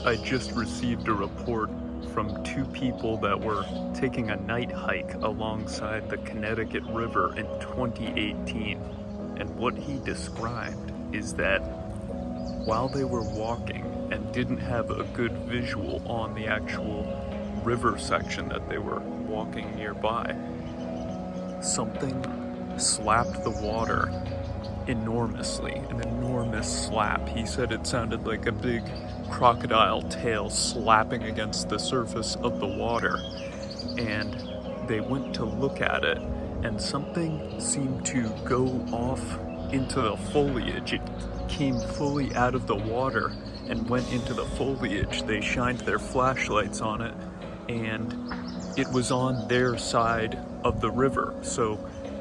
I just received a report from two people that were taking a night hike alongside the Connecticut River in 2018. And what he described is that while they were walking and didn't have a good visual on the actual river section that they were walking nearby, something slapped the water enormously, an enormous slap. He said it sounded like a big crocodile tail slapping against the surface of the water. And they went to look at it, and something seemed to go off into the foliage. It came fully out of the water and went into the foliage. They shined their flashlights on it, and it was on their side of the river. So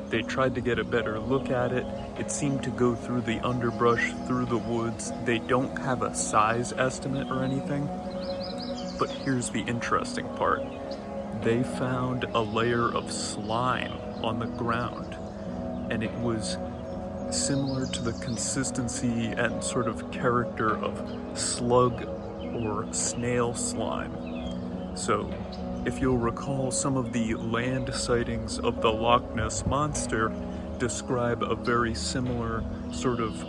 they tried to get a better look at it. It seemed to go through the underbrush, through the woods. They don't have a size estimate or anything, but here's the interesting part. They found a layer of slime on the ground, and it was similar to the consistency and sort of character of slug or snail slime. So, if you'll recall, some of the land sightings of the Loch Ness Monster describe a very similar sort of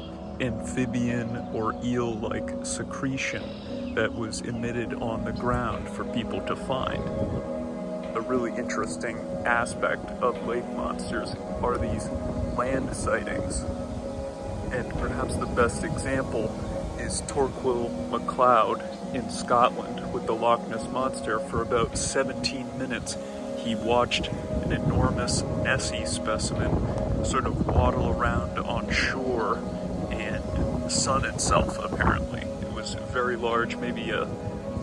amphibian or eel-like secretion that was emitted on the ground for people to find. A really interesting aspect of lake monsters are these land sightings. And perhaps the best example is Torquil MacLeod in Scotland with the Loch Ness Monster. For about 17 minutes, he watched an enormous Nessie specimen sort of waddle around on shore and sun itself, apparently. It was very large, maybe a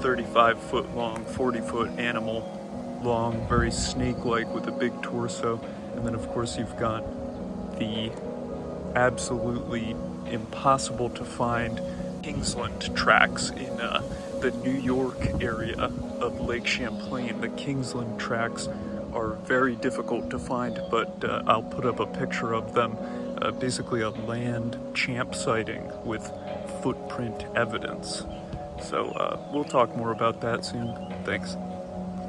35-foot long, 40-foot animal, long, very snake-like with a big torso. And then, of course, you've got the absolutely impossible to find Kingsland tracks in the New York area of Lake Champlain. The Kingsland tracks are very difficult to find, but I'll put up a picture of them. Basically a land champ sighting with footprint evidence. So we'll talk more about that soon. Thanks.